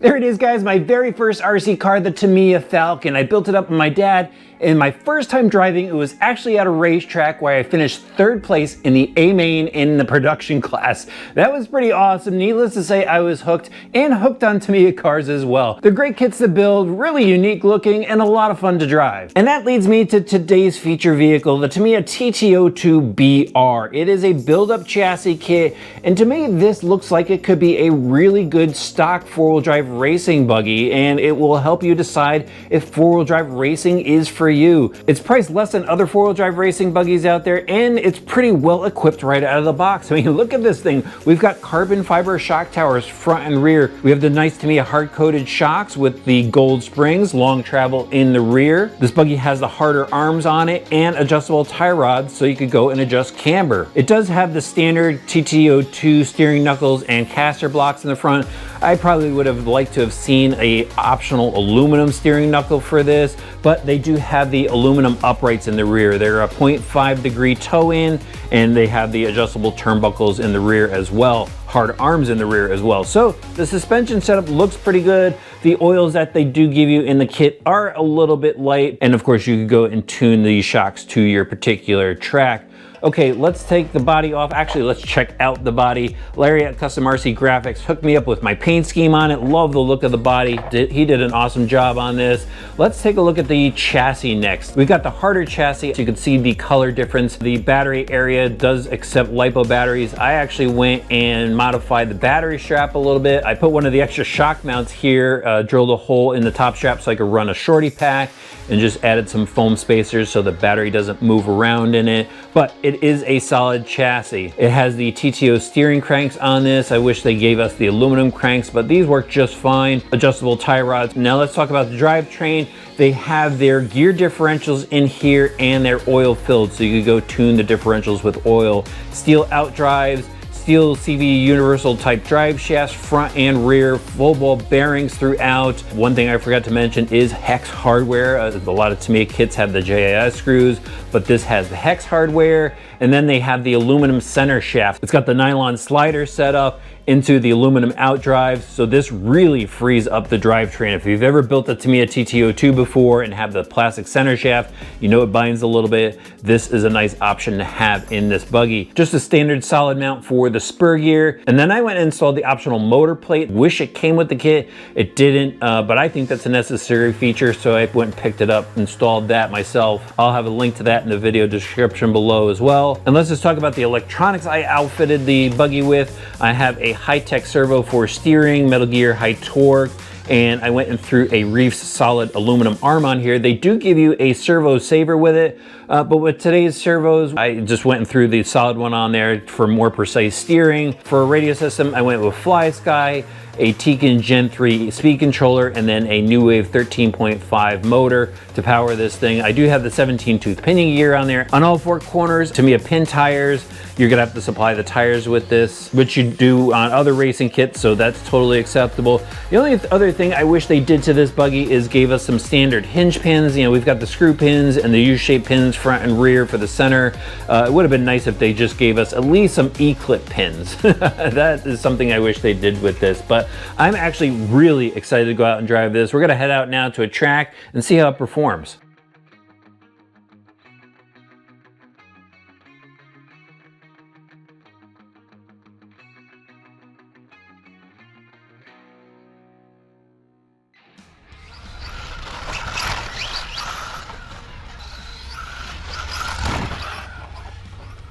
There it is, guys, my very first RC car, the Tamiya Falcon. I built it up with my dad, and my first time driving, it was actually at a racetrack where I finished 3rd place in the A main in the production class. That was pretty awesome. Needless to say, I was hooked, and hooked on Tamiya cars as well. They're great kits to build, really unique looking, and a lot of fun to drive. And that leads me to today's feature vehicle, the Tamiya TT-02BR. It is a build-up chassis kit, and to me, this looks like it could be a really good stock 4-wheel drive racing buggy, and it will help you decide if 4-wheel drive racing is for you. It's priced less than other 4-wheel drive racing buggies out there, and it's pretty well equipped right out of the box. I mean, look at this thing. We've got carbon fiber shock towers front and rear. We have the nice Tamiya hard-coated shocks with the gold springs, long travel in the rear. This buggy has the harder arms on it and adjustable tie rods so you could go and adjust camber. It does have the standard TT-02 steering knuckles and caster blocks in the front. I probably would have liked to have seen a optional aluminum steering knuckle for this, but they do have the aluminum uprights in the rear. They're a 0.5 degree toe in, and they have the adjustable turnbuckles in the rear as well. Hard arms in the rear as well. So the suspension setup looks pretty good. The oils that they do give you in the kit are a little bit light, and of course you could go and tune the shocks to your particular track. Okay, let's take the body off. Actually, let's check out the body. Larry at Custom RC Graphics hooked me up with my paint scheme on it. Love the look of the body. He did an awesome job on this. Let's take a look at the chassis next. We've got the harder chassis. So you can see the color difference. The battery area does accept LiPo batteries. I actually went and modified the battery strap a little bit. I put one of the extra shock mounts here, drilled a hole in the top strap so I could run a shorty pack, and just added some foam spacers so the battery doesn't move around in it. But it is a solid chassis. It has the TTO steering cranks on this. I wish they gave us the aluminum cranks, but these work just fine. Adjustable tie rods. Now let's talk about the drivetrain. They have their gear differentials in here and they're oil filled, so you could go tune the differentials with oil. Steel outdrives, steel CV universal type drive shafts, front and rear, full ball bearings throughout. One thing I forgot to mention is hex hardware. A lot of Tamiya kits have the JIS screws, but this has the hex hardware. And then they have the aluminum center shaft. It's got the nylon slider set up into the aluminum outdrive, so this really frees up the drivetrain. If you've ever built a Tamiya TT-02 before and have the plastic center shaft, you know it binds a little bit. This is a nice option to have in this buggy. Just a standard solid mount for the spur gear. And then I went and installed the optional motor plate. Wish it came with the kit. It didn't, but I think that's a necessary feature, so I went and picked it up, installed that myself. I'll have a link to that in the video description below as well. And let's just talk about the electronics I outfitted the buggy with. I have a high-tech servo for steering, Metal Gear high torque, and I went and threw a Reefs solid aluminum arm on here. They do give you a servo saver with it, but with today's servos, I just went and threw the solid one on there for more precise steering. For a radio system, I went with FlySky, a Tekin Gen 3 speed controller, and then a New Wave 13.5 motor to power this thing. I do have the 17-tooth pinning gear on there. On all 4 corners, Tamiya pin tires. You're gonna have to supply the tires with this, which you do on other racing kits, so that's totally acceptable. The only other thing I wish they did to this buggy is gave us some standard hinge pins. You know, we've got the screw pins and the U-shaped pins front and rear for the center. It would have been nice if they just gave us at least some E-clip pins. That is something I wish they did with this, but I'm actually really excited to go out and drive this. We're gonna head out now to a track and see how it performs.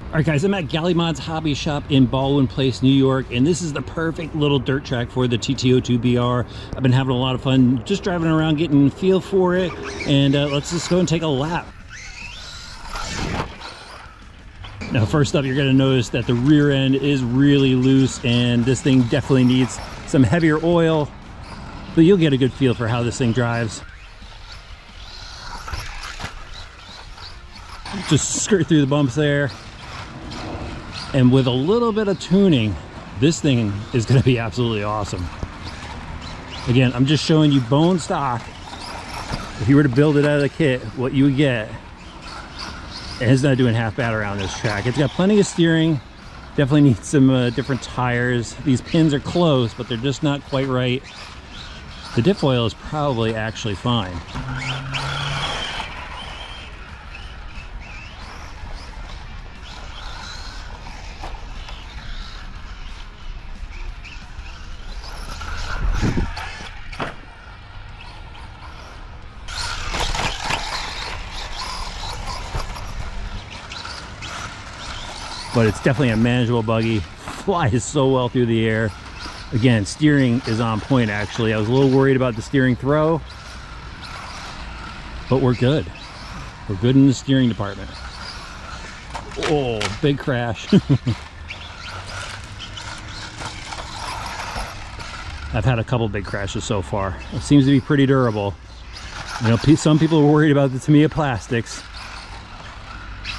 All right, guys, I'm at Gallimond's Hobby Shop in Baldwin Place, New York, and this is the perfect little dirt track for the TT-02BR. I've been having a lot of fun just driving around, getting a feel for it, and let's just go and take a lap. Now, first up, you're gonna notice that the rear end is really loose, and this thing definitely needs some heavier oil, but you'll get a good feel for how this thing drives. Just skirt through the bumps there. And with a little bit of tuning, this thing is going to be absolutely awesome. Again, I'm just showing you bone stock. If you were to build it out of the kit, what you would get. And it's not doing half bad around this track. It's got plenty of steering. Definitely needs some different tires. These pins are close, but they're just not quite right. The diff oil is probably actually fine. But it's definitely a manageable buggy. Flies so well through the air. Again, steering is on point actually. I was a little worried about the steering throw, but we're good. We're good in the steering department. Oh, big crash. I've had a couple big crashes so far. It seems to be pretty durable. You know, some people are worried about the Tamiya plastics.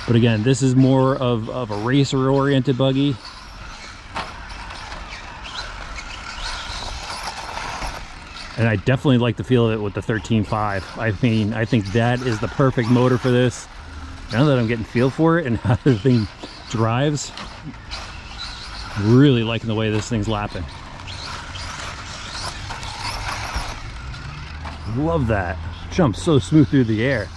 But again, this is more of a racer-oriented buggy. And I definitely like the feel of it with the 13.5. I mean, I think that is the perfect motor for this. Now that I'm getting feel for it and how the thing drives, really liking the way this thing's lapping. Love that. Jumps so smooth through the air.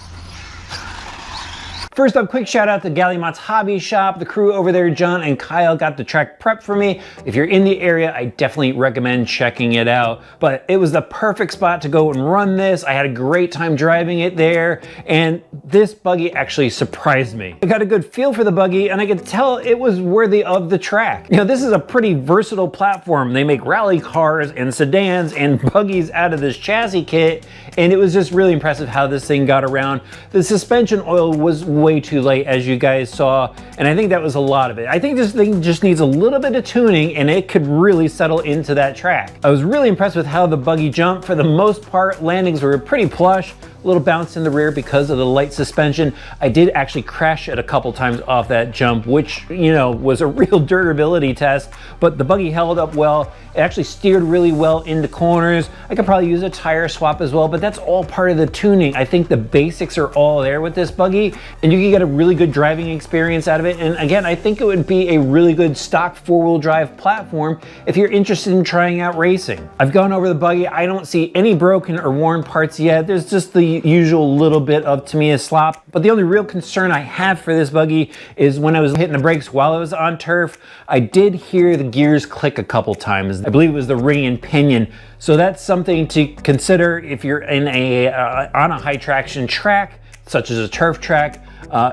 First up, quick shout out to Gallimot's Hobby Shop. The crew over there, John and Kyle, got the track prepped for me. If you're in the area, I definitely recommend checking it out. But it was the perfect spot to go and run this. I had a great time driving it there, and this buggy actually surprised me. I got a good feel for the buggy, and I could tell it was worthy of the track. You know, this is a pretty versatile platform. They make rally cars and sedans and buggies out of this chassis kit, and it was just really impressive how this thing got around. The suspension oil was way too light, as you guys saw, and I think that was a lot of it. I think this thing just needs a little bit of tuning and it could really settle into that track. I was really impressed with how the buggy jumped. For the most part, landings were pretty plush, a little bounce in the rear because of the light suspension. I did actually crash it a couple times off that jump, which, you know, was a real durability test, but the buggy held up well. It actually steered really well into corners. I could probably use a tire swap as well, but that's all part of the tuning. I think the basics are all there with this buggy, and you can get a really good driving experience out of it. And again, I think it would be a really good stock four-wheel drive platform if you're interested in trying out racing. I've gone over the buggy. I don't see any broken or worn parts yet. There's just the usual little bit of Tamiya slop, but the only real concern I have for this buggy is when I was hitting the brakes while I was on turf, I did hear the gears click a couple times. I believe it was the ring and pinion. So that's something to consider if you're in on a high traction track, such as a turf track.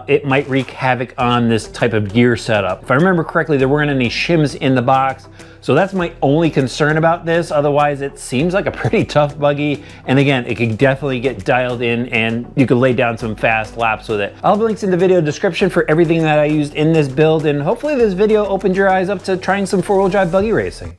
It might wreak havoc on this type of gear setup. If I remember correctly, there weren't any shims in the box, so that's my only concern about this. Otherwise, it seems like a pretty tough buggy, and again, it could definitely get dialed in and you could lay down some fast laps with it. I'll have links in the video description for everything that I used in this build, and hopefully this video opened your eyes up to trying some four-wheel drive buggy racing.